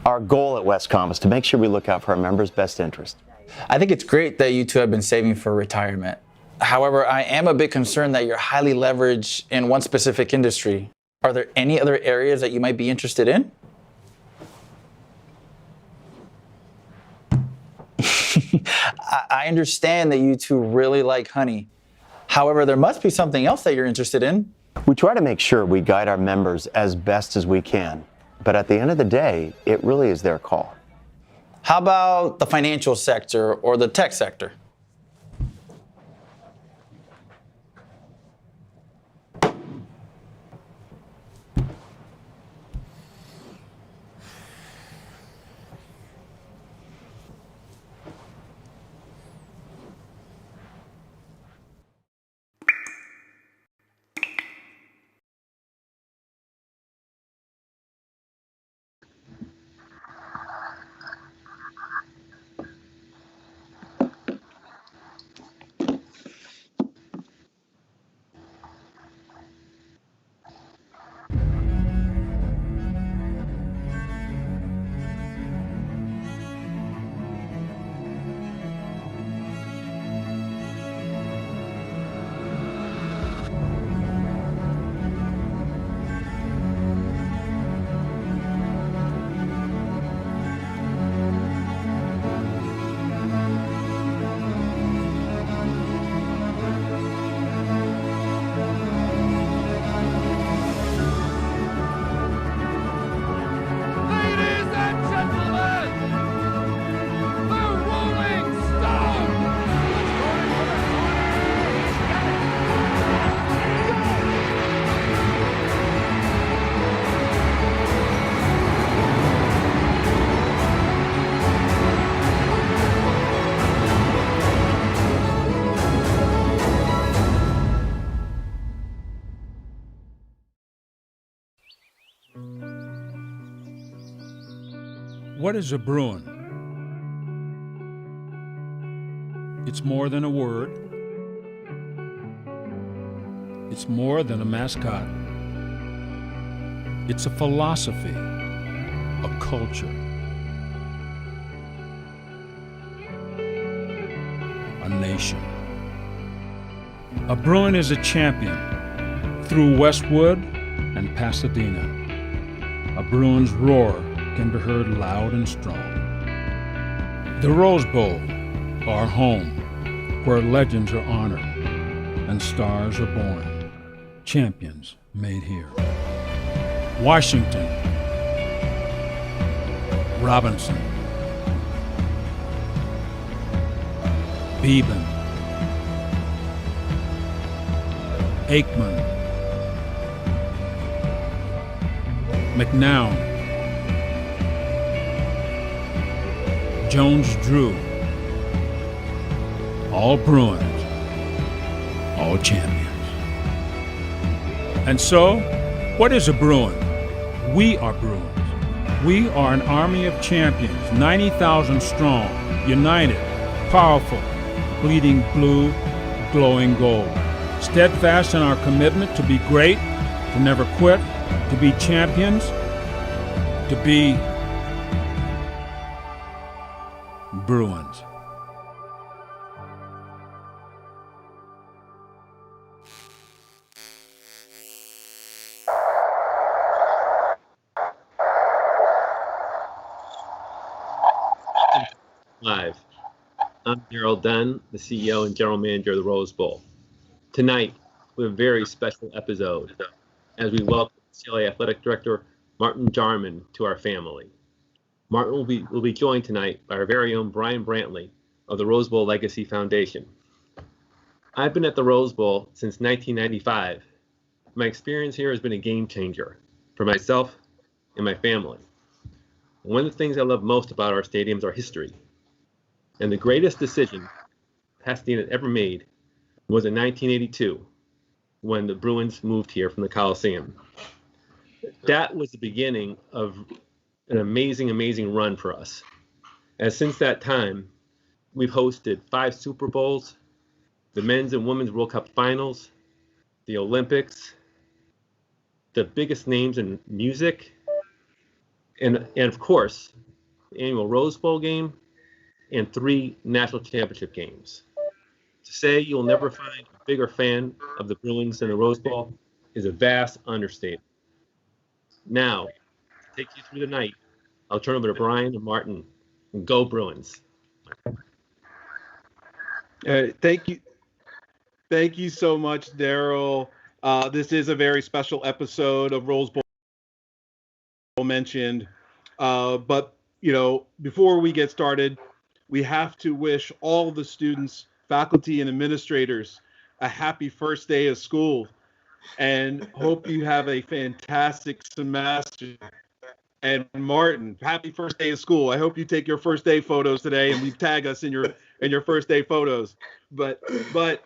Our goal at Wescom is to make sure we look out for our members' best interest. I think it's great that you two have been saving for retirement. However, I am a bit concerned that you're highly leveraged in one specific industry. Are there any other areas that you might be interested in? I understand that you two really like honey. However, there must be something else that you're interested in. We try to make sure we guide our members as best as we can, but at the end of the day, it really is their call. How about the financial sector or the tech sector? What is a Bruin? It's more than a word. It's more than a mascot. It's a philosophy, a culture, a nation. A Bruin is a champion through Westwood and Pasadena. A Bruin's roar can be heard loud and strong. The Rose Bowl, our home, where legends are honored and stars are born, champions made here. Washington, Robinson, Beeben, Aikman, McNown, Jones-Drew, all Bruins, all champions. And so, what is a Bruin? We are Bruins. We are an army of champions, 90,000 strong, united, powerful, bleeding blue, glowing gold. Steadfast in our commitment to be great, to never quit, to be champions, to be Bruins. Live. I'm Daryl Dunn, the CEO and General Manager of the Rose Bowl. Tonight, we have a very special episode as we welcome UCLA Athletic Director Martin Jarmond to our family. Martin will be joined tonight by our very own Brian Brantley of the Rose Bowl Legacy Foundation. I've been at the Rose Bowl since 1995. My experience here has been a game changer for myself and my family. One of the things I love most about our stadiums are history. And the greatest decision Pasadena ever made was in 1982 when the Bruins moved here from the Coliseum. That was the beginning of an amazing, amazing run for us. As since that time, we've hosted 5 Super Bowls, the Men's and Women's World Cup Finals, the Olympics, the biggest names in music, and of course, the annual Rose Bowl game and 3 national championship games. To say you'll never find a bigger fan of the Bruins than the Rose Bowl is a vast understatement. Now, to take you through the night, I'll turn over to Brian and Martin. And go Bruins. Thank you. Thank you so much, Daryl. This is a very special episode of Rose Bowl mentioned. But, before we get started, we have to wish all the students, faculty, and administrators a happy first day of school and hope you have a fantastic semester. And Martin, happy first day of school. I hope you take your first day photos today and we tag us in your first day photos. But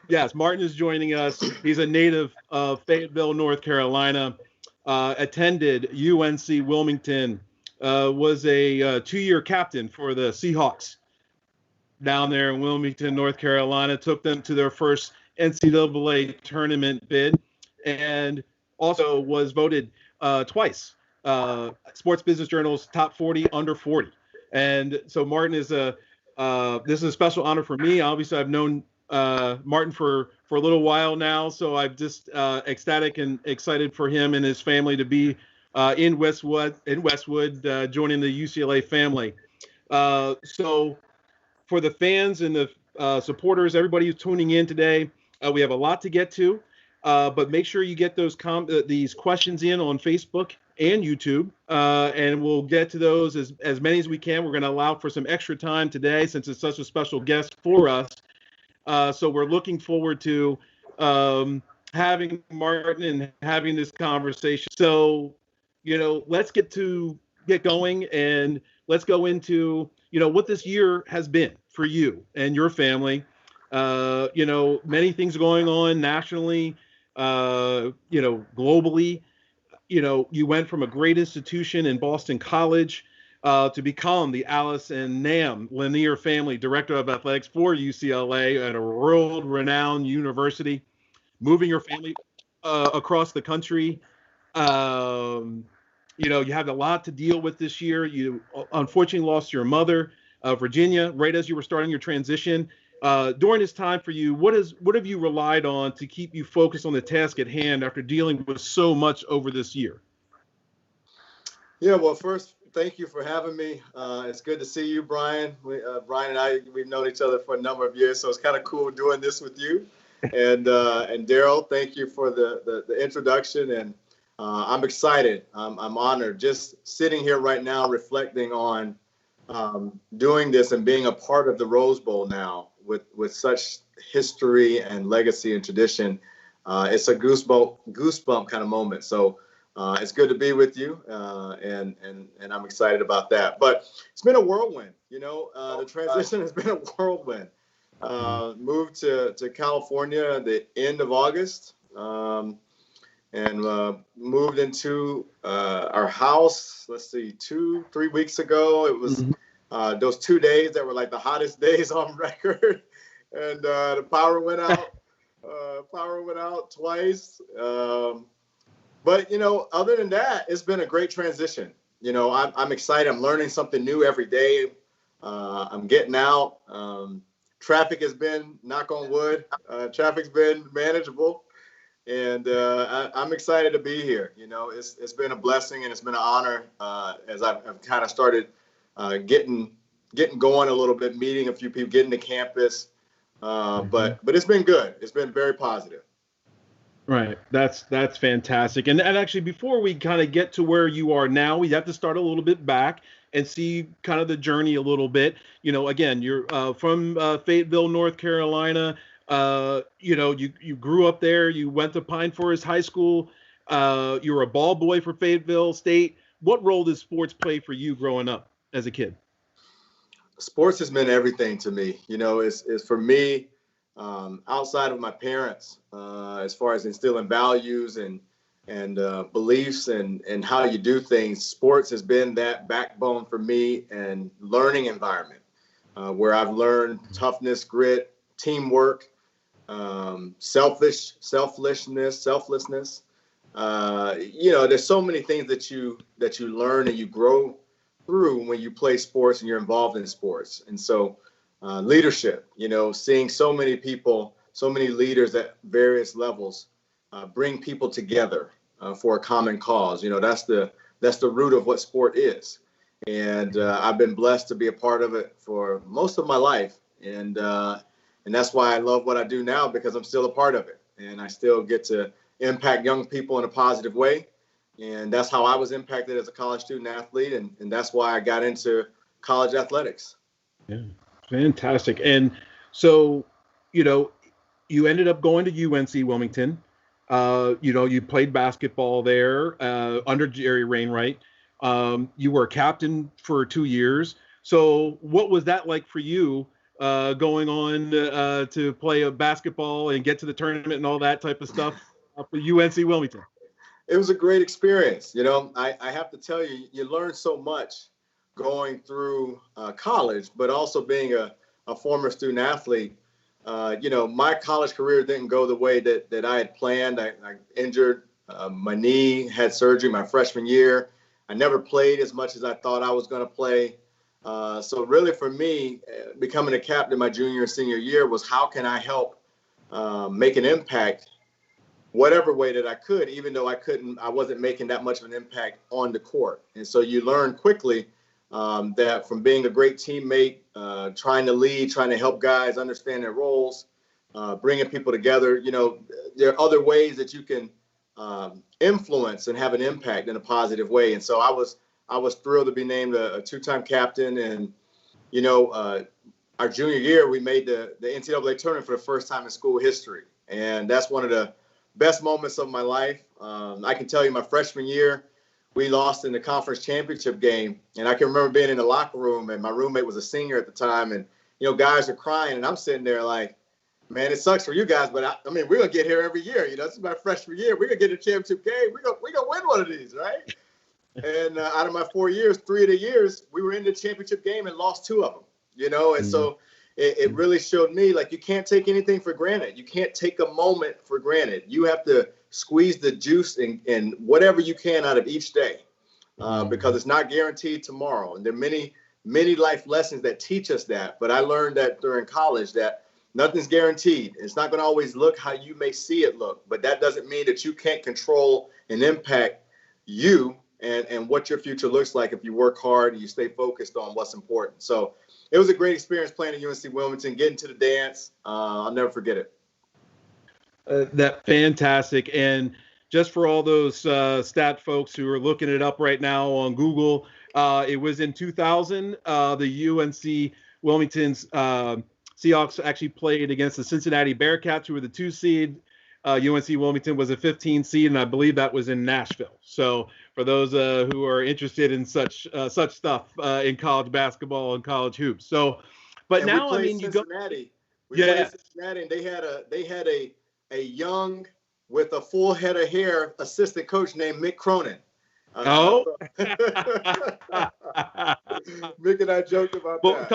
yes, Martin is joining us. He's a native of Fayetteville, North Carolina, attended UNC Wilmington, was a 2-year captain for the Seahawks down there in Wilmington, North Carolina, took them to their first NCAA tournament bid, and also was voted twice Sports Business Journal's top 40 under 40. And so Martin is this is a special honor for me. Obviously, I've known Martin for a little while now, so I'm just ecstatic and excited for him and his family to be in Westwood, joining the UCLA family. So for the fans and the supporters, everybody who's tuning in today, we have a lot to get to, but make sure you get those these questions in on Facebook and YouTube, and we'll get to those as many as we can. We're going to allow for some extra time today since it's such a special guest for us. So we're looking forward to having Martin and having this conversation. So, let's get going and let's go into, what this year has been for you and your family. Many things going on nationally, globally. You went from a great institution in Boston College to become the Alice and Nam Lanier Family Director of Athletics for UCLA at a world-renowned university, moving your family across the country. You had a lot to deal with this year. You unfortunately lost your mother, Virginia, right as you were starting your transition. During this time for you, what have you relied on to keep you focused on the task at hand after dealing with so much over this year? Yeah, well, first, thank you for having me. It's good to see you, Brian. Brian and I, we've known each other for a number of years, so it's kind of cool doing this with you. And Daryl, thank you for the introduction. And I'm excited. I'm honored. Just sitting here right now, reflecting on doing this and being a part of the Rose Bowl now with such history and legacy and tradition. It's a goosebump kind of moment. So it's good to be with you, and I'm excited about that. But it's been a whirlwind. The transition has been a whirlwind. Moved to California at the end of August, and moved into our house. Let's see, 2-3 weeks ago. It was those 2 days that were like the hottest days on record, and the power went out. Power went out twice. But other than that, it's been a great transition. I'm excited. I'm learning something new every day. I'm getting out. Traffic has been, knock on wood, traffic's been manageable. And I'm excited to be here. It's been a blessing and it's been an honor as I've kind of started getting going a little bit, meeting a few people, getting to campus. But it's been good. It's been very positive. Right. That's fantastic. And actually, before we kind of get to where you are now, we have to start a little bit back and see kind of the journey a little bit. Again, you're from Fayetteville, North Carolina. You grew up there. You went to Pine Forest High School. You were a ball boy for Fayetteville State. What role did sports play for you growing up as a kid? Sports has been everything to me. It's for me, outside of my parents, as far as instilling values and beliefs and how you do things. Sports has been that backbone for me and learning environment where I've learned toughness, grit, teamwork, selflessness, there's so many things that you learn and you grow through when you play sports and you're involved in sports. And so leadership, seeing so many people, so many leaders at various levels bring people together for a common cause. That's the root of what sport is. And I've been blessed to be a part of it for most of my life. And that's why I love what I do now, because I'm still a part of it. And I still get to impact young people in a positive way. And that's how I was impacted as a college student athlete. And that's why I got into college athletics. Yeah, fantastic. And so, you ended up going to UNC Wilmington. You played basketball there under Jerry Wainwright. You were a captain for 2 years. So what was that like for you going on to play a basketball and get to the tournament and all that type of stuff for UNC Wilmington? It was a great experience. I have to tell you, you learn so much going through college, but also being a former student athlete. My college career didn't go the way that I had planned. I injured my knee, had surgery my freshman year. I never played as much as I thought I was going to play. So really for me, becoming a captain my junior and senior year was how can I help make an impact whatever way that I could, even though I wasn't making that much of an impact on the court. And so you learn quickly that from being a great teammate, trying to lead, trying to help guys understand their roles, bringing people together, there are other ways that you can influence and have an impact in a positive way. And so I was thrilled to be named a two-time captain. And, our junior year, we made the NCAA tournament for the first time in school history. And that's one of the best moments of my life. I can tell you my freshman year, we lost in the conference championship game. And I can remember being in the locker room, and my roommate was a senior at the time. And, guys are crying, and I'm sitting there like, man, it sucks for you guys, but I mean, we're going to get here every year. This is my freshman year. We're going to get a championship game. We're going to win one of these, right? And out of my 4 years, 3 of the years, we were in the championship game and lost 2 of them, And so it really showed me, like, you can't take anything for granted. You can't take a moment for granted. You have to squeeze the juice and whatever you can out of each day because it's not guaranteed tomorrow. And there are many, many life lessons that teach us that. But I learned that during college that nothing's guaranteed. It's not going to always look how you may see it look, but that doesn't mean that you can't control and impact you and what your future looks like if you work hard and you stay focused on what's important. So it was a great experience playing at UNC Wilmington, getting to the dance. I'll never forget it. That fantastic. And just for all those stat folks who are looking it up right now on Google, it was in 2000, the UNC Wilmington's Seahawks actually played against the Cincinnati Bearcats, who were the 2 seed. UNC Wilmington was a 15 seed, and I believe that was in Nashville. So for those who are interested in such stuff in college basketball and college hoops. So, but and now I mean, Cincinnati. We played Cincinnati, and they had a young with a full head of hair assistant coach named Mick Cronin. Mick and I joked about that.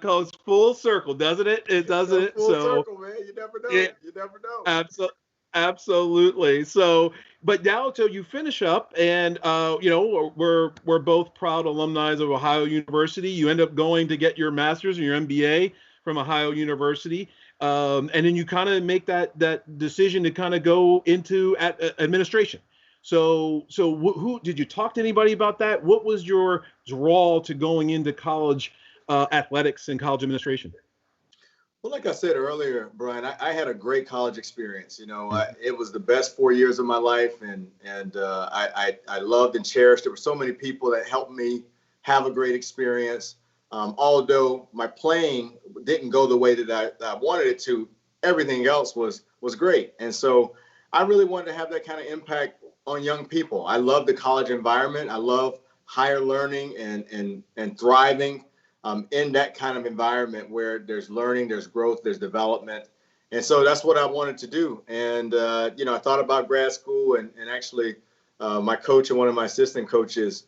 Goes full circle, doesn't it? It doesn't. Full circle, man. You never know. Yeah, you never know. Absolutely. So, but now, so you finish up, and we're both proud alumni of Ohio University. You end up going to get your master's and your MBA from Ohio University, and then you kind of make that decision to kind of go into administration. So who did you talk to anybody about that? What was your draw to going into college athletics and college administration? Well, like I said earlier, Brian, I had a great college experience. It was the best 4 years of my life, and I loved and cherished. There were so many people that helped me have a great experience. Although my playing didn't go the way that I wanted it to, everything else was great. And so I really wanted to have that kind of impact on young people. I love the college environment. I love higher learning and thriving in that kind of environment where there's learning, there's growth, there's development. And so that's what I wanted to do. And, I thought about grad school, and actually my coach and one of my assistant coaches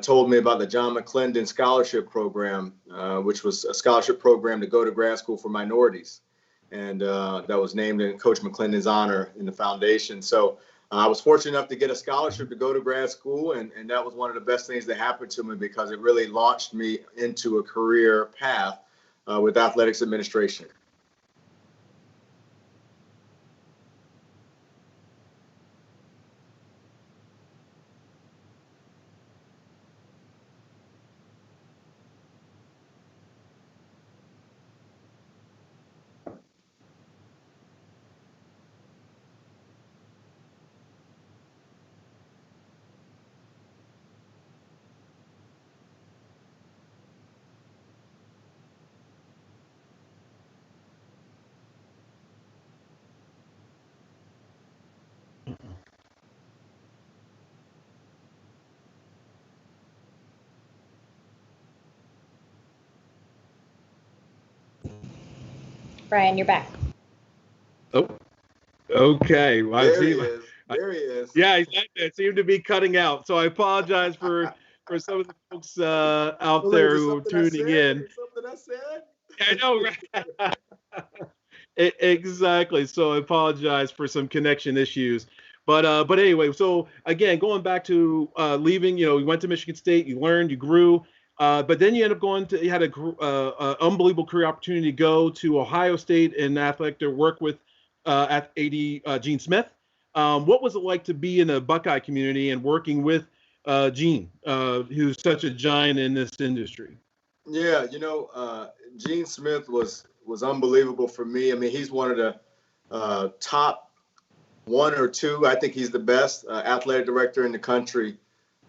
told me about the John McClendon Scholarship Program, which was a scholarship program to go to grad school for minorities. And that was named in Coach McClendon's honor in the foundation. So I was fortunate enough to get a scholarship to go to grad school, and that was one of the best things that happened to me because it really launched me into a career path with athletics administration. Brian, you're back. Oh, okay. Well, There he is. There he is. Yeah, exactly. It seemed to be cutting out. So I apologize for some of the folks out Well, there is who are tuning in. Is something I said? I know, right? Exactly. So I apologize for some connection issues. But anyway, so again, going back to leaving, you went to Michigan State, you learned, you grew, but then you ended up you had a unbelievable career opportunity to go to Ohio State and athletic to work with at AD Gene Smith. What was it like to be in the Buckeye community and working with Gene, who's such a giant in this industry? Yeah, Gene Smith was unbelievable for me. I mean, he's one of the top one or two. I think he's the best athletic director in the country,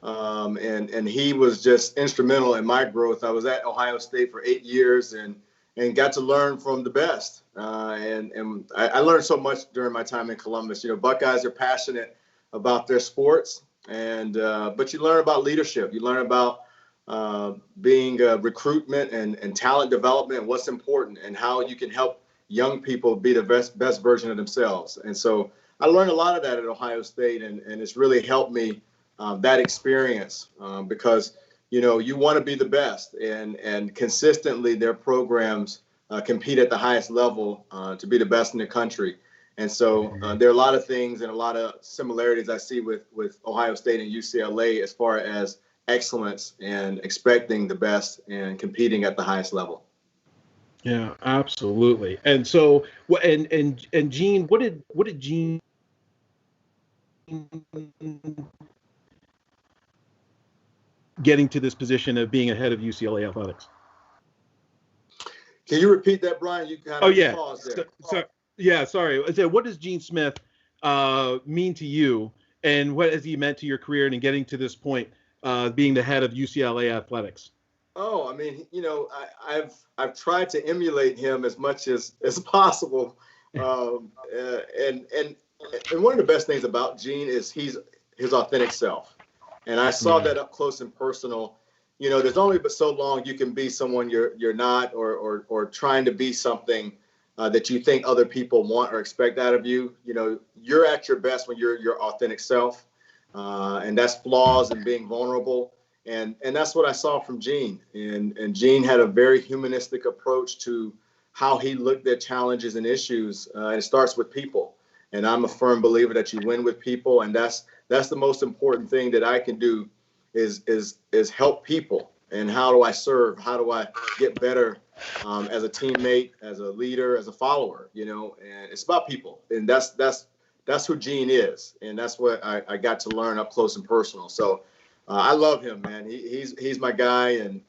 and he was just instrumental in my growth. I was at Ohio State for 8 years and got to learn from the best. And I learned so much during my time in Columbus. Buckeyes are passionate about their sports, but you learn about leadership. You learn about being recruitment and talent development, what's important, and how you can help young people be the best version of themselves. And so I learned a lot of that at Ohio State, and it's really helped me, that experience, because you want to be the best, and consistently their programs compete at the highest level to be the best in the country. And so there are a lot of things and a lot of similarities I see with Ohio State and UCLA as far as excellence and expecting the best and competing at the highest level. Yeah, absolutely. And so, and Gene, what did Gene getting to this position of being ahead of UCLA athletics? Can you repeat that, Brian? You kind of paused there. Yeah, sorry. I said, what does Gene Smith mean to you, and what has he meant to your career and in getting to this point, being the head of UCLA athletics? Oh, I mean, I've tried to emulate him as much as possible, and one of the best things about Gene is he's his authentic self, and I saw that up close and personal. There's only but so long you can be someone you're not, or trying to be something that you think other people want or expect out of you. You're at your best when you're your authentic self, and that's flaws and being vulnerable. And that's what I saw from Gene. And Gene had a very humanistic approach to how he looked at challenges and issues. And it starts with people. And I'm a firm believer that you win with people. And that's the most important thing that I can do is help people. And how do I serve? How do I get better as a teammate, as a leader, as a follower? And it's about people. And that's who Gene is. And that's what I got to learn up close and personal. So I love him, man. He's my guy, and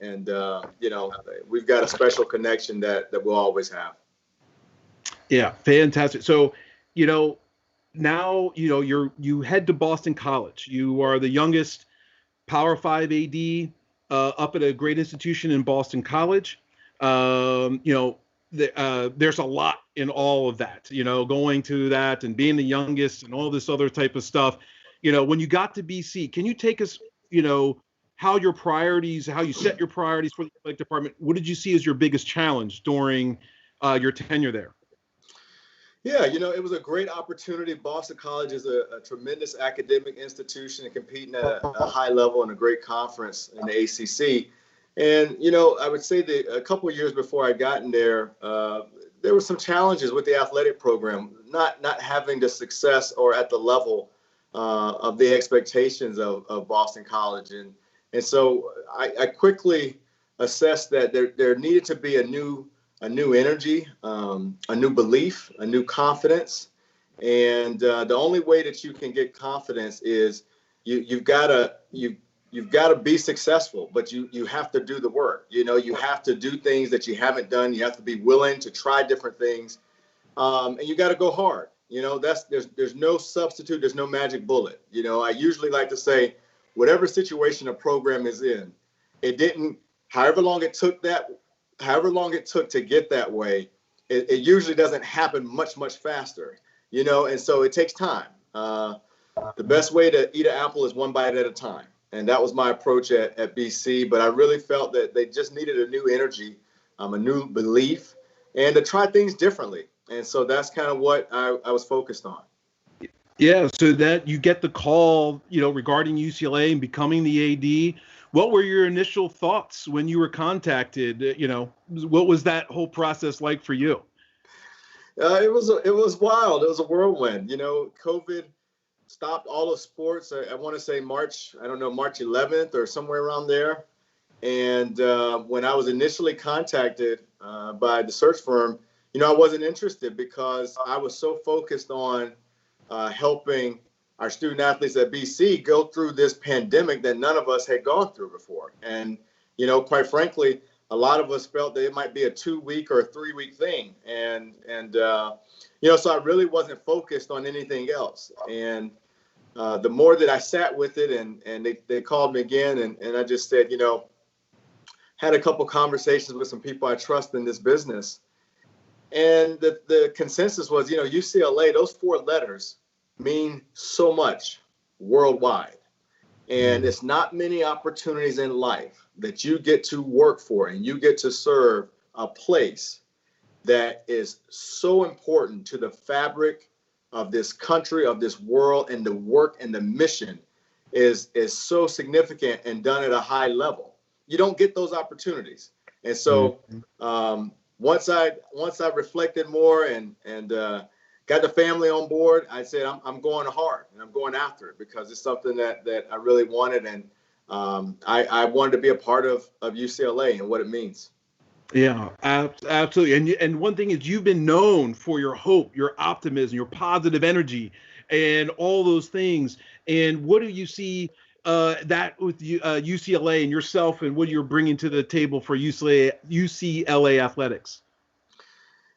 we've got a special connection that we'll always have. Yeah, fantastic. So, now you head to Boston College. You are the youngest Power 5 AD up at a great institution in Boston College. There's a lot in all of that. Going to that and being the youngest and all this other type of stuff. When you got to BC, can you take us? How your priorities, how you set your priorities for the athletic department. What did you see as your biggest challenge during your tenure there? Yeah, it was a great opportunity. Boston College is a tremendous academic institution and competing at a high level in a great conference in the ACC. And, I would say that a couple of years before I got in there were some challenges with the athletic program, not having the success or at the level of the expectations of Boston College. And so I quickly assessed that there needed to be a new energy, a new belief, a new confidence. And the only way that you can get confidence is you've got to be successful, but you have to do the work. You have to do things that you haven't done. You have to be willing to try different things, and you got to go hard. There's no substitute. There's no magic bullet. I usually like to say, whatever situation a program is in, it didn't. However long it took to get that way, it usually doesn't happen much faster. And so it takes time. The best way to eat an apple is one bite at a time. And that was my approach at BC. But I really felt that they just needed a new energy, a new belief, and to try things differently. And so that's kind of what I was focused on. Yeah, so that you get the call, regarding UCLA and becoming the AD. What were your initial thoughts when you were contacted? What was that whole process like for you? It was wild. It was a whirlwind. COVID stopped all of sports. I want to say March 11th or somewhere around there. And when I was initially contacted by the search firm, I wasn't interested because I was so focused on helping our student athletes at BC go through this pandemic that none of us had gone through before. And, quite frankly, a lot of us felt that it might be a 2-week or a 3-week thing. And so I really wasn't focused on anything else. And the more that I sat with it and they called me again and I just said, had a couple conversations with some people I trust in this business. And the consensus was, UCLA, those 4 letters mean so much worldwide. And it's not many opportunities in life that you get to work for and you get to serve a place that is so important to the fabric of this country, of this world, and the work and the mission is so significant and done at a high level. You don't get those opportunities. And so once I reflected more and got the family on board, I said, I'm going hard and I'm going after it because it's something that I really wanted. And I wanted to be a part of UCLA and what it means. Yeah, absolutely. And one thing is you've been known for your hope, your optimism, your positive energy, and all those things. And what do you see that with UCLA and yourself and what you're bringing to the table for UCLA athletics?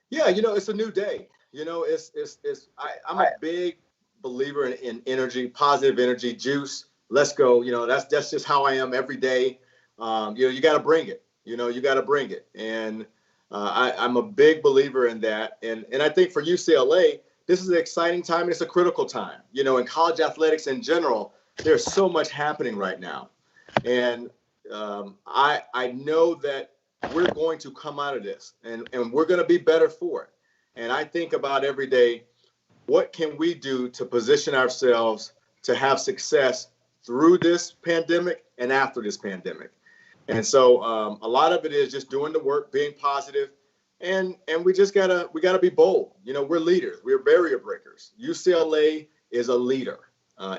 Yeah, it's a new day. I'm a big believer in energy, positive energy, juice. Let's go. That's just how I am every day. You got to bring it. You got to bring it. And I'm a big believer in that. And I think for UCLA, this is an exciting time and it's a critical time. In college athletics in general, there's so much happening right now. And I know that we're going to come out of this and we're going to be better for it. And I think about every day, what can we do to position ourselves to have success through this pandemic and after this pandemic? And so a lot of it is just doing the work, being positive, and we gotta be bold. We're leaders, we're barrier breakers. UCLA is a leader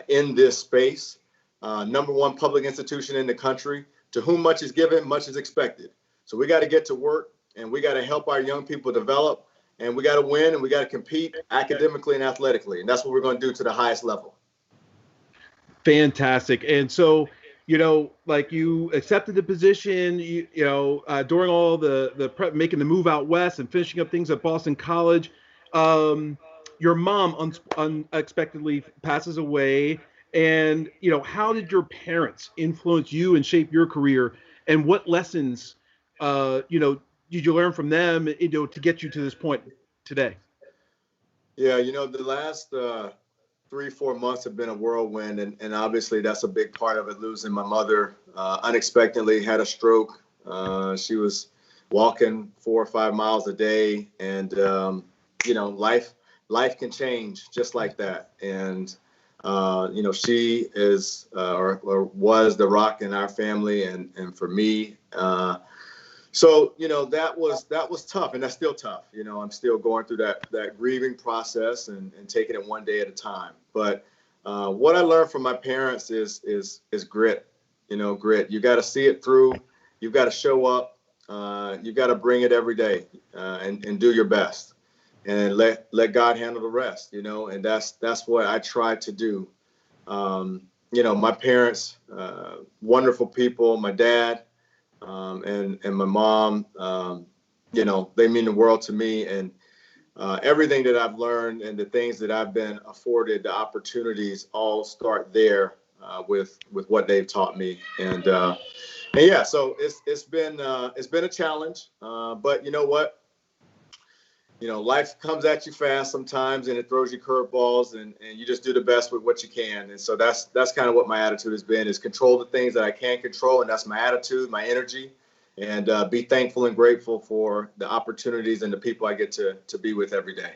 in this space, #1 public institution in the country. To whom much is given, much is expected. So we got to get to work and we got to help our young people develop. And we got to win and we got to compete academically and athletically. And that's what we're going to do to the highest level. Fantastic. And so, like you accepted the position, during all the prep, making the move out west and finishing up things at Boston College. Your mom unexpectedly passes away. And, how did your parents influence you and shape your career? And what lessons, did you learn from them, to get you to this point today? Yeah, the last 3-4 months have been a whirlwind, and obviously that's a big part of it. Losing my mother unexpectedly, had a stroke. She was walking 4 or 5 miles a day, and life can change just like that. And she is or was the rock in our family, and for me. So, that was tough, and that's still tough. I'm still going through that grieving process and taking it one day at a time. But What I learned from my parents is grit. Grit. You got to see it through. You've got to show up. You've got to bring it every day and do your best, and let God handle the rest. And that's what I try to do. My parents, wonderful people. My dad and my mom. They mean the world to me, and everything that I've learned and the things that I've been afforded, the opportunities all start there with what they've taught me. And yeah, so it's been a challenge, but you know what? Life comes at you fast sometimes, and it throws you curveballs, and you just do the best with what you can. And so that's kind of what my attitude has been: is control the things that I can control, and that's my attitude, my energy. And be thankful and grateful for the opportunities and the people I get to be with every day.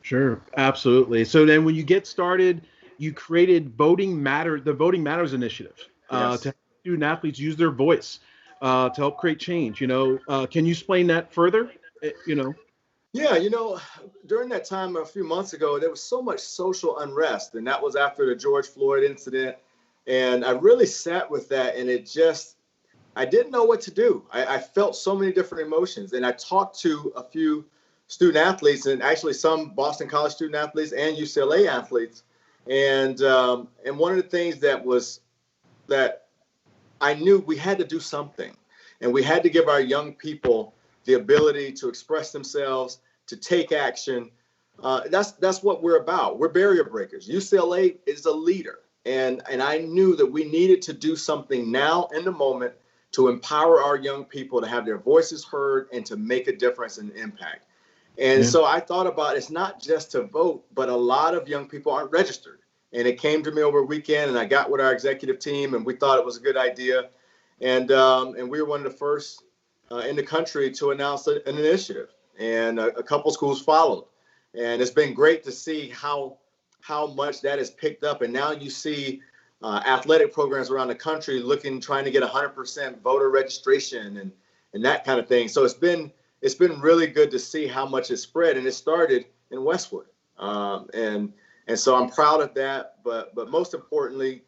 Sure, absolutely. So then when you get started, you created the Voting Matters initiative Yes. to help student athletes use their voice to help create change. Can you explain that further? Yeah, during that time a few months ago, there was so much social unrest, and that was after the George Floyd incident. And I really sat with that, and I didn't know what to do. I felt so many different emotions, and I talked to a few student athletes, and actually some Boston College student athletes and UCLA athletes. And one of the things that I knew we had to do something, and we had to give our young people the ability to express themselves, to take action. That's what we're about. We're barrier breakers. UCLA is a leader, and I knew that we needed to do something now in the moment to empower our young people to have their voices heard and to make a difference and impact. And so I thought about, it's not just to vote, but a lot of young people aren't registered. And it came to me over a weekend, and I got with our executive team, and we thought it was a good idea. And we were one of the first in the country to announce an initiative, and a couple schools followed. And it's been great to see how much that has picked up. And now you see athletic programs around the country trying to get 100% voter registration and that kind of thing. So it's been really good to see how much it's spread, and it started in Westwood. And so I'm proud of that. But most importantly,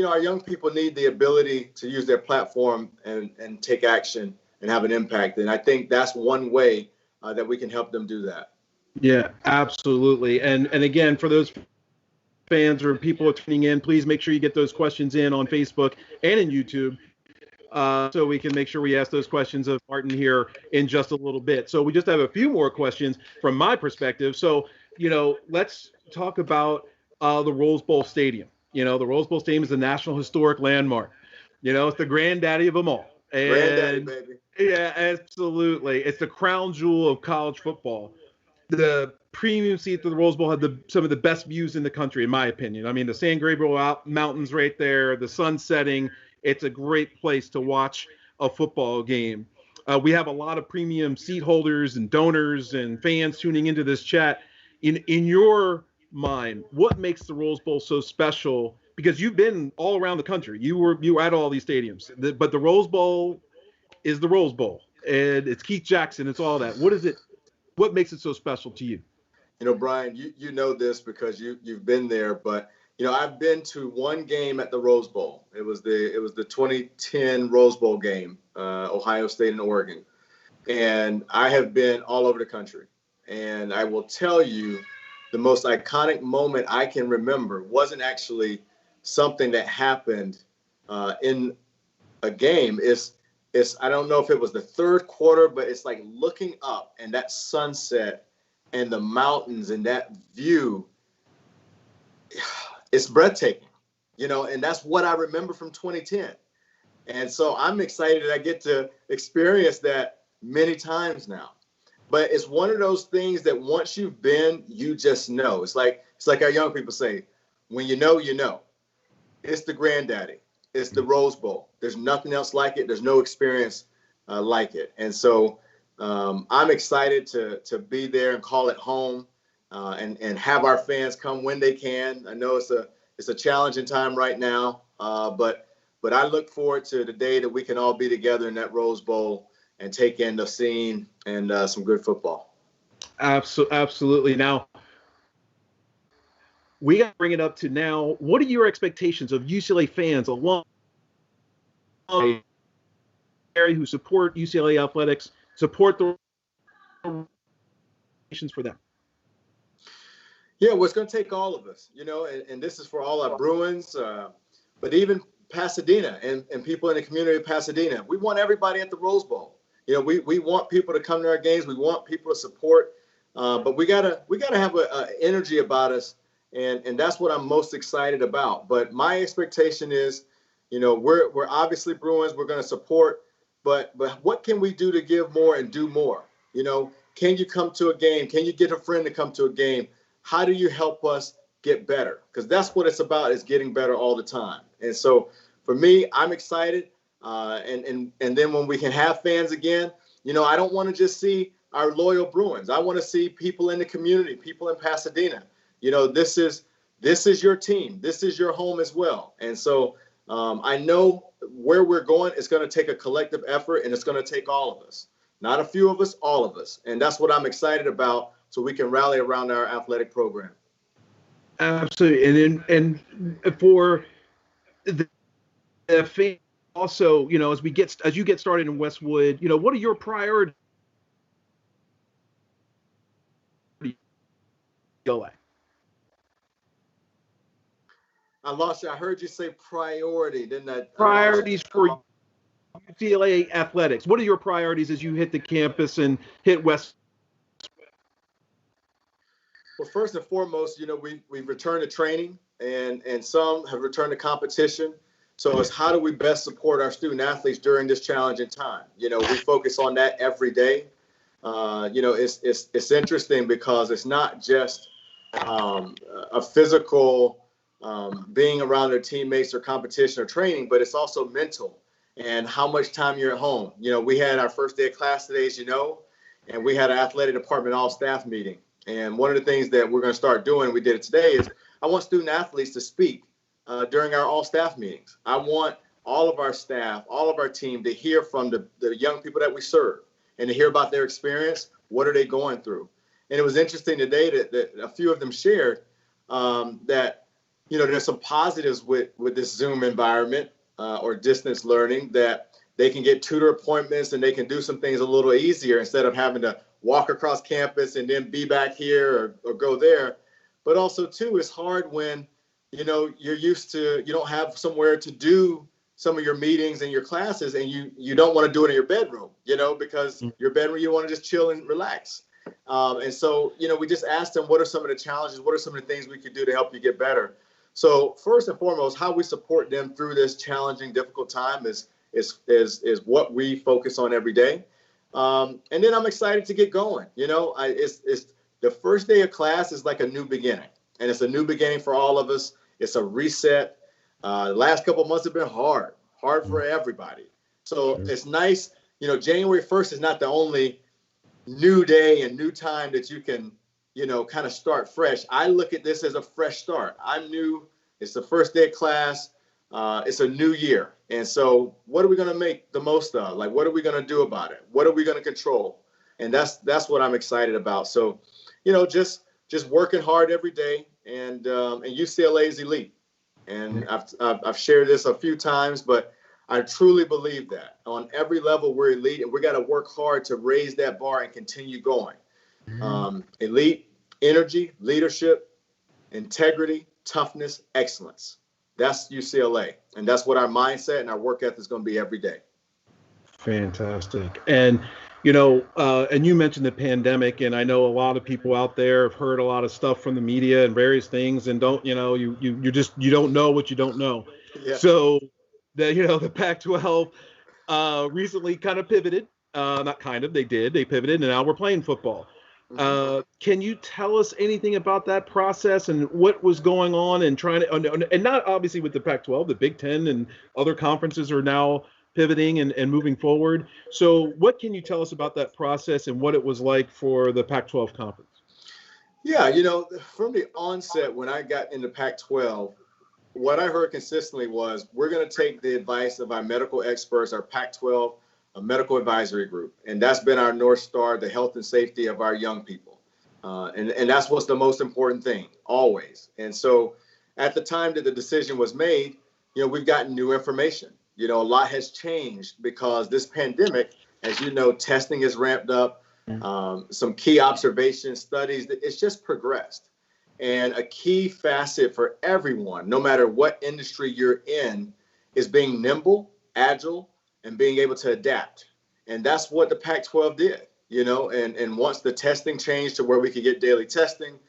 our young people need the ability to use their platform and take action and have an impact. And I think that's one way that we can help them do that. Yeah, absolutely. And again, for those fans or people tuning in, please make sure you get those questions in on Facebook and in YouTube, so we can make sure we ask those questions of Martin here in just a little bit. So we just have a few more questions from my perspective. So, let's talk about the Rose Bowl Stadium. The Rose Bowl Stadium is a National Historic Landmark. It's the granddaddy of them all. And, Granddaddy, baby. Yeah, absolutely. It's the crown jewel of college football. The premium seats of the Rose Bowl had some of the best views in the country, in my opinion. I mean, the San Gabriel Mountains right there, the sun setting. It's a great place to watch a football game. We have a lot of premium seat holders and donors and fans tuning into this chat. In your mind, what makes the Rose Bowl so special? Because you've been all around the country. You were at all these stadiums. But the Rose Bowl is the Rose Bowl, and it's Keith Jackson. It's all that. What is it? What makes it so special to you? Brian, you know this because you've been there, but I've been to one game at the Rose Bowl. It was the 2010 Rose Bowl game, Ohio State and Oregon. And I have been all over the country. And I will tell you, the most iconic moment I can remember wasn't actually something that happened in a game. I don't know if it was the third quarter, but it's like looking up and that sunset and the mountains and that view, it's breathtaking, and that's what I remember from 2010. And so I'm excited that I get to experience that many times now. But it's one of those things that once you've been, you just know. It's like our young people say, when you know, you know. It's the granddaddy. It's the Rose Bowl. There's nothing else like it. There's no experience like it. And so I'm excited to be there and call it home and have our fans come when they can. I know it's a challenging time right now, but I look forward to the day that we can all be together in that Rose Bowl and take in the scene and some good football. Absolutely. Now, we got to bring it up to now. What are your expectations of UCLA fans, alumni who support UCLA athletics, support the for them? Yeah, well, it's going to take all of us, and this is for all our Bruins, but even Pasadena and people in the community of Pasadena. We want everybody at the Rose Bowl. We want people to come to our games. We want people to support, but we gotta have a energy about us, and that's what I'm most excited about. But my expectation is, we're obviously Bruins. We're going to support, but what can we do to give more and do more? Can you come to a game? Can you get a friend to come to a game? How do you help us get better? Because that's what it's about, is getting better all the time. And so for me, I'm excited. And then when we can have fans again, I don't want to just see our loyal Bruins. I want to see people in the community, people in Pasadena. This is your team. This is your home as well. And so I know where we're going. It's going to take a collective effort, and it's going to take all of us. Not a few of us, all of us. And that's what I'm excited about, so we can rally around our athletic program. Absolutely. And for the fan also, as you get started in Westwood, what are your priorities? I lost you. I heard you say priority, didn't I? Priorities for UCLA athletics. What are your priorities as you hit the campus and hit West? Well, first and foremost, we've returned to training, and some have returned to competition. So it's how do we best support our student athletes during this challenging time? We focus on that every day. It's interesting because it's not just a physical being around their teammates or competition or training, but it's also mental and how much time you're at home. We had our first day of class today, and we had an athletic department all staff meeting. And one of the things that we're going to start doing, we did it today, is I want student athletes to speak during our all staff meetings. I want all of our staff, all of our team to hear from the young people that we serve and to hear about their experience. What are they going through? And it was interesting today that a few of them shared that, there's some positives with this Zoom environment or distance learning, that they can get tutor appointments and they can do some things a little easier instead of having to walk across campus and then be back here or go there. But also, too, it's hard when, you're used to, you don't have somewhere to do some of your meetings and your classes, and you don't want to do it in your bedroom, because your bedroom, you want to just chill and relax. And so, we just asked them, what are some of the challenges? What are some of the things we could do to help you get better? So first and foremost, how we support them through this challenging, difficult time is what we focus on every day. And then I'm excited to get going. It's the first day of class is like a new beginning, and it's a new beginning for all of us. It's a reset. The last couple of months have been hard for everybody. So it's nice. January 1st is not the only new day and new time that you can, kind of start fresh. I look at this as a fresh start. I'm new. It's the first day of class. It's a new year. And so what are we going to make the most of? Like, what are we going to do about it? What are we going to control? And that's what I'm excited about. So, just working hard every day, and UCLA is elite. And I've shared this a few times, but I truly believe that on every level we're elite, and we got to work hard to raise that bar and continue going. Elite, energy, leadership, integrity, toughness, excellence. That's UCLA, and that's what our mindset and our work ethic is going to be every day. Fantastic. And and you mentioned the pandemic, and I know a lot of people out there have heard a lot of stuff from the media and various things, and you don't know what you don't know. Yeah. So the Pac-12 recently kind of pivoted. They pivoted, and now we're playing football. Can you tell us anything about that process and what was going on and and not obviously with the Pac-12, the Big Ten and other conferences are now pivoting and moving forward. So what can you tell us about that process and what it was like for the Pac-12 conference? Yeah, from the onset, when I got into Pac-12, what I heard consistently was, we're going to take the advice of our medical experts, our Pac-12 medical advisory group. And that's been our North Star, the health and safety of our young people. And that's what's the most important thing, always. And so at the time that the decision was made, we've gotten new information. A lot has changed because this pandemic, as you know, testing is ramped up. Some key observations, studies, it's just progressed. And a key facet for everyone, no matter what industry you're in, is being nimble, agile, and being able to adapt. And that's what the Pac-12 did, and once the testing changed to where we could get daily testing,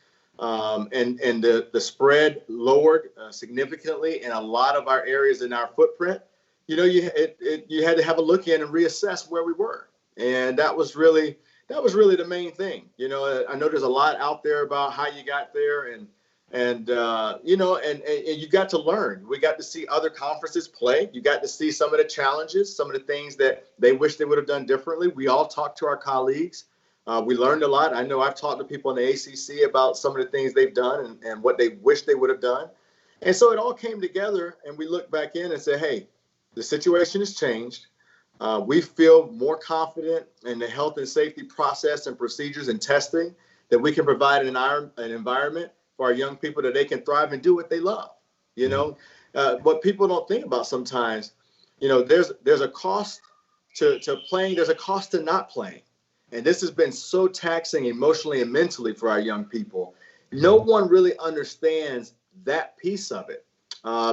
and the spread lowered significantly in a lot of our areas in our footprint, you had to have a look in and reassess where we were. And that was really the main thing. I know there's a lot out there about how you got there, and you got to learn. We got to see other conferences play. You got to see some of the challenges, some of the things that they wish they would have done differently. We all talked to our colleagues. We learned a lot. I know I've talked to people in the ACC about some of the things they've done and what they wish they would have done. And so it all came together, and we looked back in and said, hey, the situation has changed. We feel more confident in the health and safety process and procedures and testing that we can provide an environment for our young people that they can thrive and do what they love. What people don't think about sometimes, there's a cost to playing. There's a cost to not playing. And this has been so taxing emotionally and mentally for our young people. No one really understands that piece of it,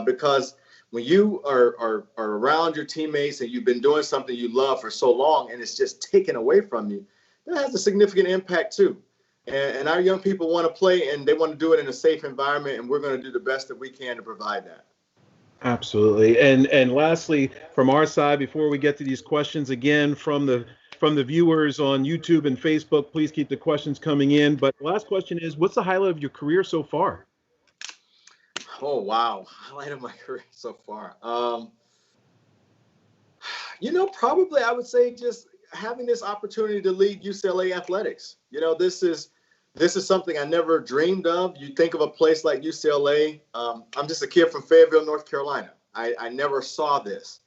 because when you are around your teammates and you've been doing something you love for so long and it's just taken away from you, that has a significant impact too. And our young people want to play, and they want to do it in a safe environment, and we're going to do the best that we can to provide that. Absolutely. And lastly, from our side, before we get to these questions, again, from the viewers on YouTube and Facebook, please keep the questions coming in. But the last question is, what's the highlight of your career so far? Oh, wow. Highlight of my career so far. Probably I would say just having this opportunity to lead UCLA athletics. This is something I never dreamed of. You think of a place like UCLA. I'm just a kid from Fayetteville, North Carolina. I never saw this,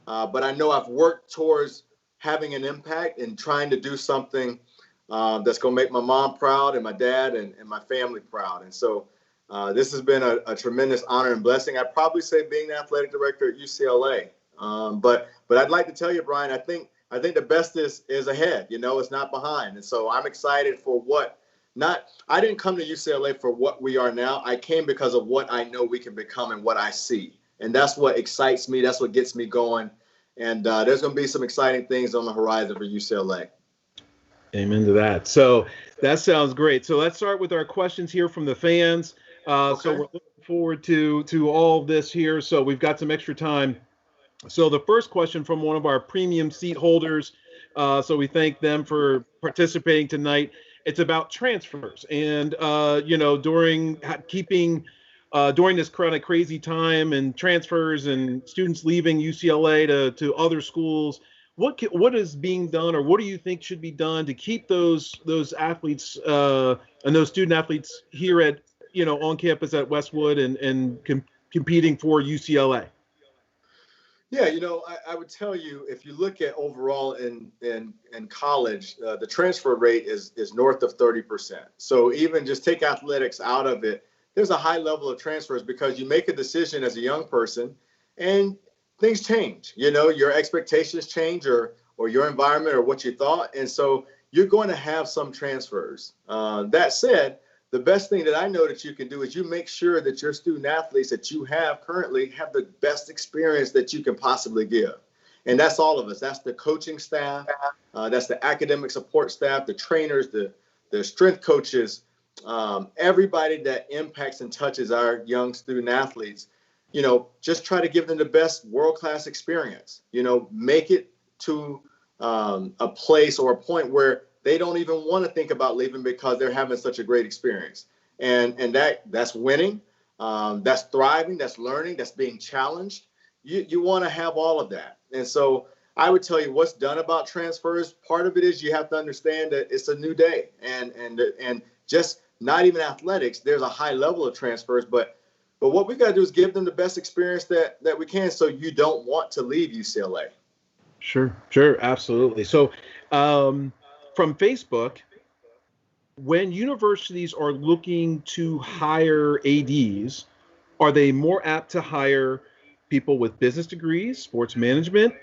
but I know I've worked towards having an impact and trying to do something that's going to make my mom proud and my dad and my family proud. And so this has been a tremendous honor and blessing. I'd probably say being the athletic director at UCLA. But I'd like to tell you, Brian, I think the best is ahead. It's not behind. And so I'm excited for I didn't come to UCLA for what we are now. I came because of what I know we can become and what I see. And that's what excites me. That's what gets me going. And there's going to be some exciting things on the horizon for UCLA. Amen to that. So that sounds great. So let's start with our questions here from the fans. Okay. So we're looking forward to all of this here. So we've got some extra time. So the first question from one of our premium seat holders. So we thank them for participating tonight. It's about transfers and, during this kind of crazy time and transfers and students leaving UCLA to other schools. What is being done, or what do you think should be done to keep those athletes and those student athletes here at on campus at Westwood and competing for UCLA? Yeah, I would tell you, if you look at overall in college, the transfer rate is north of 30%. So even just take athletics out of it, there's a high level of transfers because you make a decision as a young person and things change. Your expectations change or your environment or what you thought. And so you're going to have some transfers. That said, the best thing that I know that you can do is you make sure that your student athletes that you have currently have the best experience that you can possibly give. And that's all of us. That's the coaching staff. That's the academic support staff, the trainers, the strength coaches, everybody that impacts and touches our young student athletes. Just try to give them the best world-class experience. Make it to a place or a point where they don't even want to think about leaving because they're having such a great experience. And that's winning, that's thriving, that's learning, that's being challenged. You want to have all of that. And so I would tell you what's done about transfers. Part of it is you have to understand that it's a new day and just not even athletics. There's a high level of transfers, but what we've got to do is give them the best experience that we can so you don't want to leave UCLA. Sure, absolutely. So from Facebook, when universities are looking to hire ADs, are they more apt to hire people with business degrees, sports management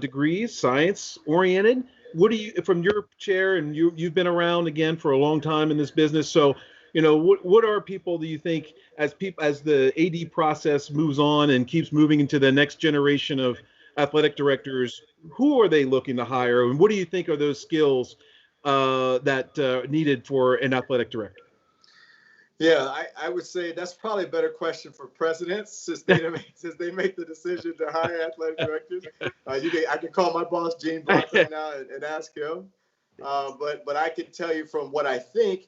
degrees, science oriented? What do you, from your chair, and you've been around again for a long time in this business, so what are people, do you think, as the AD process moves on and keeps moving into the next generation of athletic directors, who are they looking to hire, and what do you think are those skills that needed for an athletic director? Yeah, I would say that's probably a better question for presidents, since they make the decision to hire athletic directors. I can call my boss Gene Block right now and ask him. But I can tell you from what I think,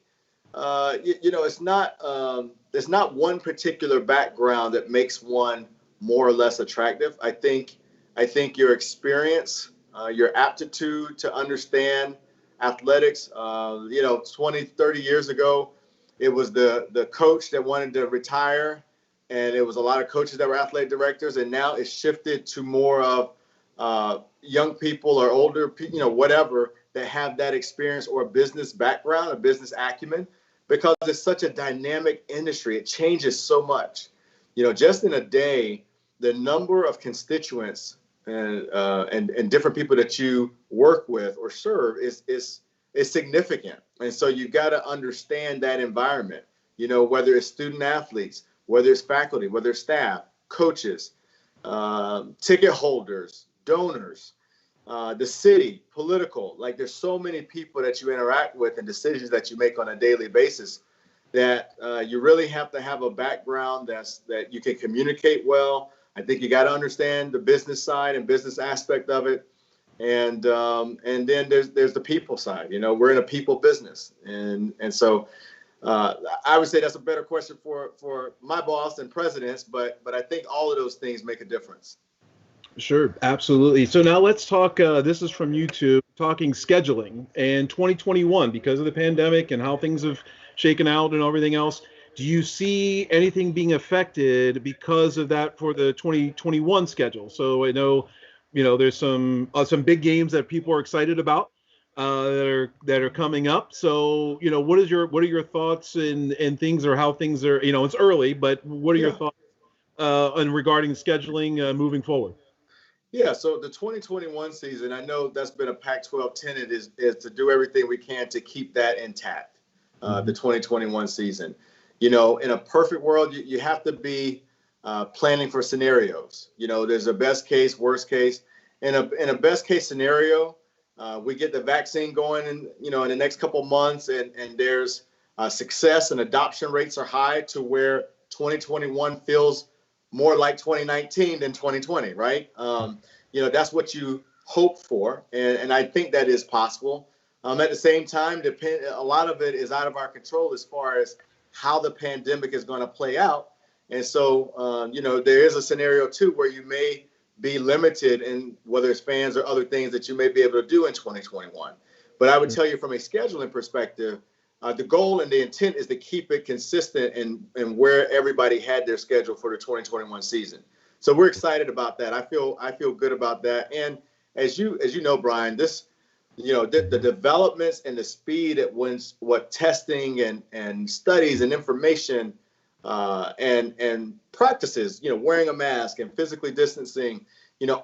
it's not one particular background that makes one more or less attractive. I think your experience, your aptitude to understand athletics, 20, 30 years ago, it was the coach that wanted to retire, and it was a lot of coaches that were athletic directors, and now it's shifted to more of young people or older people, whatever, that have that experience or a business background, a business acumen, because it's such a dynamic industry. It changes so much. Just in a day, the number of constituents and different people that you work with or serve is significant. And so you've got to understand that environment, whether it's student athletes, whether it's faculty, whether it's staff, coaches, ticket holders, donors, the city, political. Like, there's so many people that you interact with and decisions that you make on a daily basis that you really have to have a background that you can communicate well. I think you got to understand the business side and business aspect of it. And then there's the people side. We're in a people business, and so I would say that's a better question for my boss and presidents. But I think all of those things make a difference. Sure, absolutely. So now let's talk. This is from YouTube, talking scheduling and 2021 because of the pandemic and how things have shaken out and everything else. Do you see anything being affected because of that for the 2021 schedule? So I know, there's some big games that people are excited about that are coming up. So what are your thoughts and things, or how things are? It's early, but what are your thoughts on regarding scheduling moving forward? Yeah, so the 2021 season, I know that's been a Pac-12 tenet is to do everything we can to keep that intact. The 2021 season, in a perfect world, you have to be planning for scenarios. There's a best case, worst case. In a best case scenario, we get the vaccine going in the next couple months, and there's success and adoption rates are high to where 2021 feels more like 2019 than 2020, right? That's what you hope for, and I think that is possible. At the same time, a lot of it is out of our control as far as how the pandemic is going to play out. And so, there is a scenario too where you may be limited in whether it's fans or other things that you may be able to do in 2021. But I would tell you from a scheduling perspective, the goal and the intent is to keep it consistent and where everybody had their schedule for the 2021 season. So we're excited about that. I feel good about that. And as you know, Brian, this, the developments and the speed at what testing and studies and information and practices, wearing a mask and physically distancing,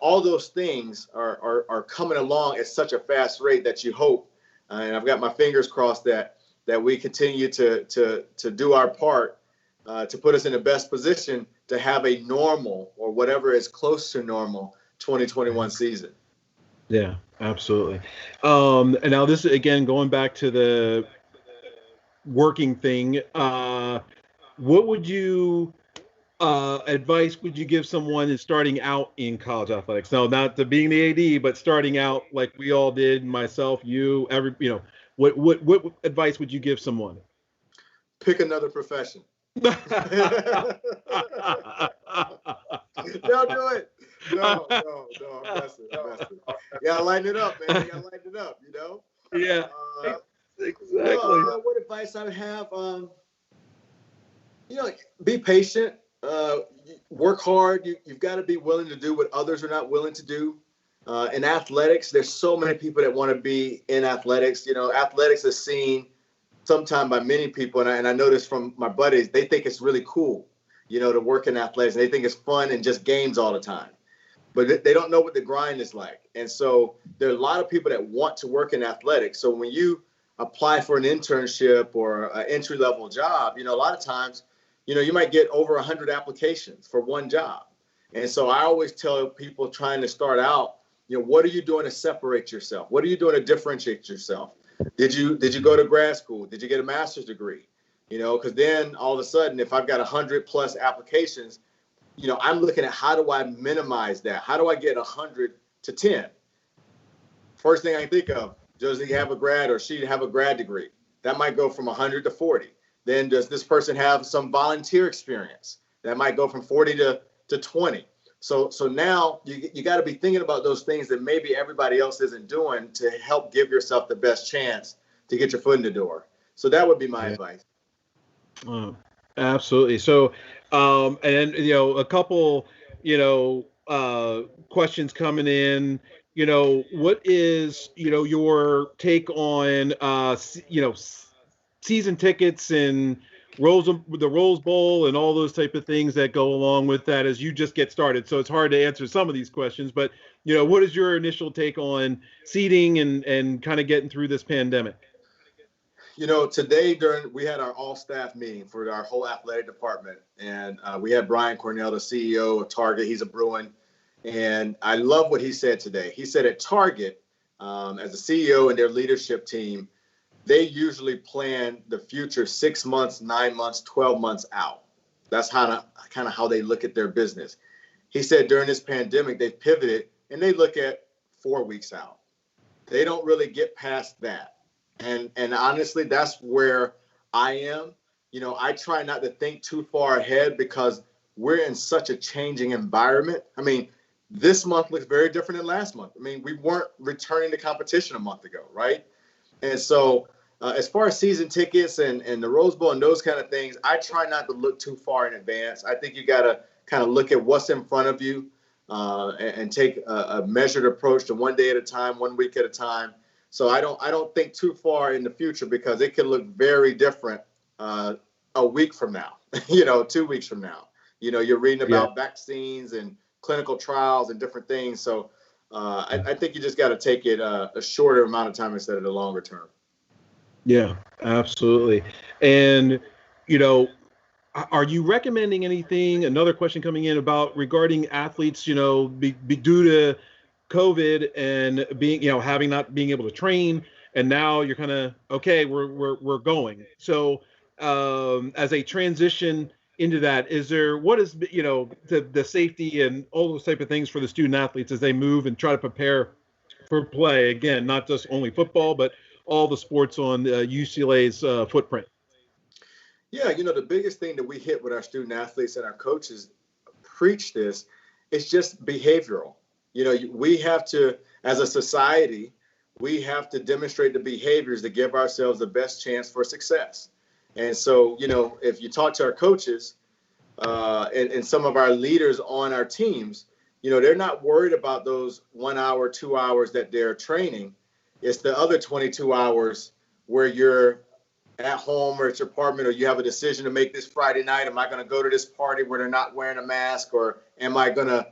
all those things are coming along at such a fast rate that you hope, and I've got my fingers crossed that we continue to do our part to put us in the best position to have a normal, or whatever is close to normal, 2021 season. Yeah, absolutely. And now this, again, going back to the working thing, what would you advice would you give someone who's starting out in college athletics? No, not to being the AD, but starting out like we all did, myself, you, what advice would you give someone? Pick another profession. Don't do it. No, I'm messing. You gotta lighten it up, man. You gotta lighten it up, Yeah, exactly. What advice I would have? Be patient. Work hard. You've got to be willing to do what others are not willing to do. In athletics, there's so many people that want to be in athletics. Athletics is seen sometimes by many people, and I know this from my buddies, they think it's really cool, to work in athletics. They think it's fun and just games all the time, but they don't know what the grind is like. And so there are a lot of people that want to work in athletics. So when you apply for an internship or an entry level job, a lot of times, you might get over 100 applications for one job. And so I always tell people trying to start out, what are you doing to separate yourself? What are you doing to differentiate yourself? Did you go to grad school? Did you get a master's degree? Because then all of a sudden, if I've got 100 plus applications, I'm looking at how do I minimize that? How do I get 100 to 10? First thing I think of, does he have a grad or she have a grad degree? That might go from 100 to 40. Then does this person have some volunteer experience? That might go from 40 to 20. So now you got to be thinking about those things that maybe everybody else isn't doing to help give yourself the best chance to get your foot in the door. So that would be my advice. Absolutely. So, and a couple, questions coming in. What is your take on season tickets and the Rose Bowl and all those type of things that go along with that as you just get started? So it's hard to answer some of these questions, but what is your initial take on seating and kind of getting through this pandemic? Today we had our all staff meeting for our whole athletic department, and we had Brian Cornell, the CEO of Target. He's a Bruin, and I love what he said today. He said at Target, as a CEO and their leadership team, they usually plan the future 6 months, 9 months, 12 months out. That's kind of how they look at their business. He said during this pandemic, they pivoted and they look at 4 weeks out. They don't really get past that. And honestly, that's where I am. I try not to think too far ahead because we're in such a changing environment. I mean, this month looks very different than last month. I mean, we weren't returning to competition a month ago, right? And so as far as season tickets and the Rose Bowl and those kind of things, I try not to look too far in advance. I think you got to kind of look at what's in front of you and take a measured approach to one day at a time, 1 week at a time. So I don't think too far in the future because it could look very different a week from now, 2 weeks from now. You're reading about vaccines and clinical trials and different things. So I think you just got to take it a shorter amount of time instead of the longer term. Yeah, absolutely. And, are you recommending anything? Another question coming in about regarding athletes, be due to COVID and being, not being able to train, and now you're kind of okay. We're going. So as a transition into that, what is the safety and all those type of things for the student athletes as they move and try to prepare for play again, not just only football, but all the sports on UCLA's footprint? Yeah, the biggest thing that we hit with our student athletes and our coaches preach this, it's just behavioral. We have to, as a society, we have to demonstrate the behaviors to give ourselves the best chance for success. And so, if you talk to our coaches and some of our leaders on our teams, they're not worried about those 1 hour, 2 hours that they're training. It's the other 22 hours where you're at home or at your apartment, or you have a decision to make this Friday night. Am I going to go to this party where they're not wearing a mask, or am I going to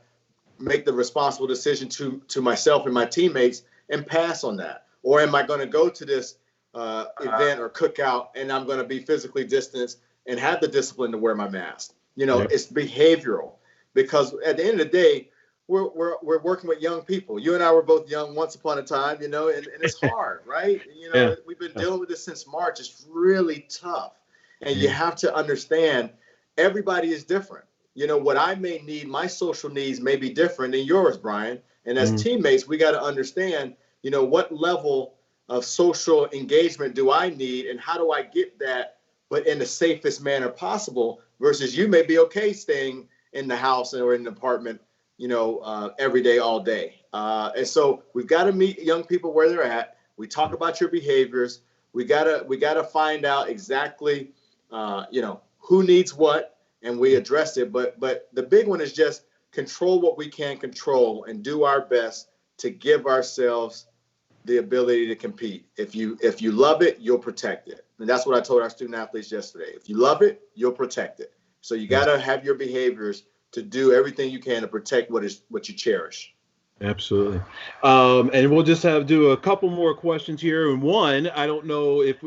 make the responsible decision to myself and my teammates and pass on that? Or am I going to go to this event or cookout and I'm going to be physically distanced and have the discipline to wear my mask? It's behavioral, because at the end of the day, we're working with young people. You and I were both young once upon a time, and it's hard, right? We've been dealing with this since March. It's really tough. And you have to understand everybody is different. What I may need, my social needs may be different than yours, Brian. And as teammates, we got to understand, what level of social engagement do I need and how do I get that, but in the safest manner possible, versus you may be okay staying in the house or in the apartment, every day, all day. And so we've got to meet young people where they're at. We talk about your behaviors. We gotta find out exactly, who needs what, and we address it. But the big one is just control what we can control and do our best to give ourselves the ability to compete. If you love it, you'll protect it. And that's what I told our student athletes yesterday. If you love it, you'll protect it. So you got to have your behaviors to do everything you can to protect what you cherish. Absolutely. And we'll just do a couple more questions here. And one, I don't know if,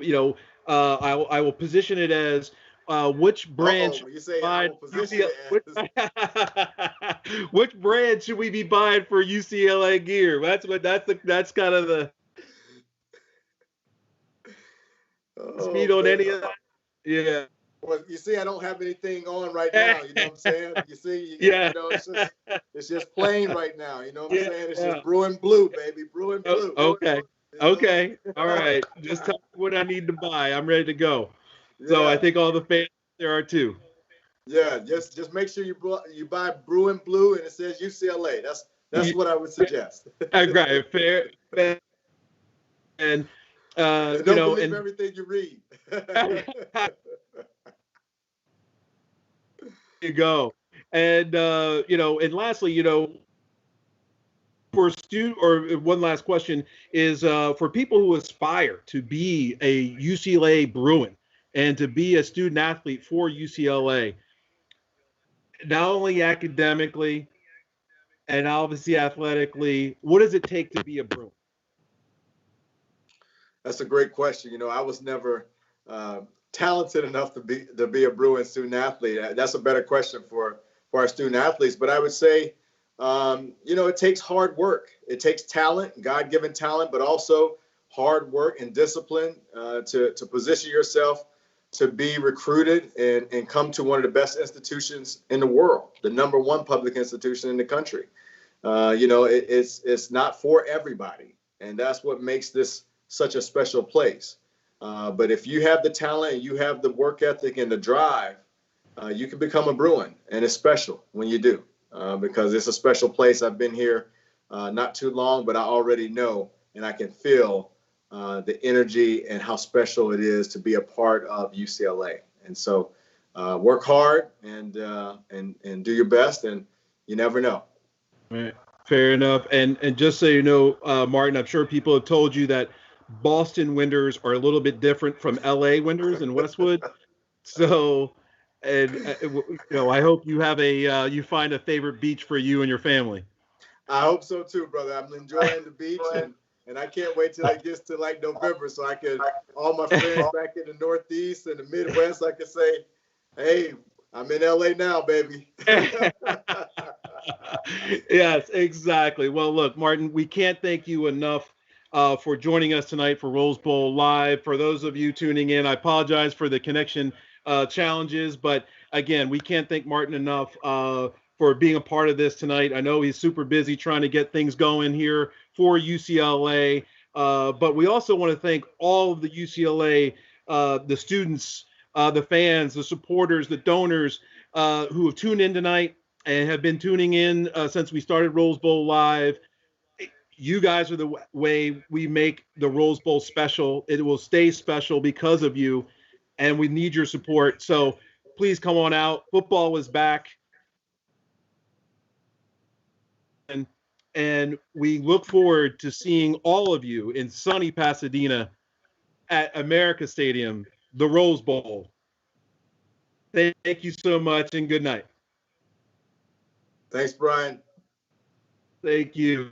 I will position it as which brand should you say buy I will position it as... which brand should we be buying for UCLA gear? That's kind of the speed on any of that. Yeah. Well, you see, I don't have anything on right now. You know what I'm saying? You see, it's just plain right now. You know what I'm saying? It's just Bruin blue, baby. Bruin blue. Okay. Okay. All right. Just tell me what I need to buy. I'm ready to go. Yeah. So I think all the fans there are too. Yeah. Just make sure you buy Bruin blue and it says UCLA. That's what I would suggest. Right. Fair. And don't believe everything you read. You go. And and lastly, for one last question is for people who aspire to be a UCLA Bruin and to be a student athlete for UCLA, not only academically and obviously athletically, what does it take to be a Bruin? That's a great question. I was never talented enough to be a Bruin student athlete. That's a better question for our student athletes. But I would say, it takes hard work. It takes talent, God-given talent, but also hard work and discipline to position yourself to be recruited and come to one of the best institutions in the world, the #1 public institution in the country. It's not for everybody, and that's what makes this such a special place. But if you have the talent, and you have the work ethic and the drive, you can become a Bruin, and it's special when you do, because it's a special place. I've been here not too long, but I already know, and I can feel the energy and how special it is to be a part of UCLA. And so work hard and do your best, and you never know. Right. Fair enough. And just so you know, Martin, I'm sure people have told you that Boston winters are a little bit different from LA winters in Westwood. So, I hope you have you find a favorite beach for you and your family. I hope so too, brother. I'm enjoying the beach, and I can't wait till it gets to like November, so I can, all my friends back in the Northeast and the Midwest, I can say, hey, I'm in LA now, baby. Yes, exactly. Well, look, Martin, we can't thank you enough for joining us tonight for Rose Bowl Live. For those of you tuning in, I apologize for the connection challenges, but again, we can't thank Martin enough for being a part of this tonight. I know he's super busy trying to get things going here for UCLA, but we also want to thank all of the UCLA, the students, the fans, the supporters, the donors who have tuned in tonight and have been tuning in since we started Rose Bowl Live. You guys are the way we make the Rose Bowl special. It will stay special because of you, and we need your support. So please come on out. Football is back. And we look forward to seeing all of you in sunny Pasadena at America Stadium, the Rose Bowl. Thank you so much, and good night. Thanks, Brian. Thank you.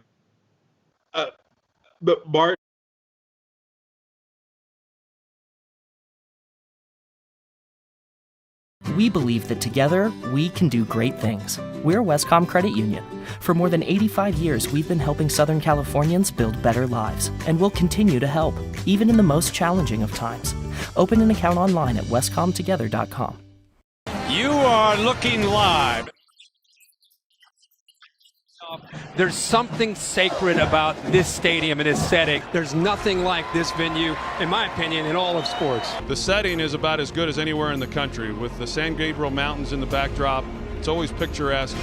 But Bart. We believe that together, we can do great things. We're Wescom Credit Union. For more than 85 years, we've been helping Southern Californians build better lives, and we'll continue to help, even in the most challenging of times. Open an account online at wescomtogether.com. You are looking live. There's something sacred about this stadium and its setting. There's nothing like this venue, in my opinion, in all of sports. The setting is about as good as anywhere in the country. With the San Gabriel Mountains in the backdrop, it's always picturesque.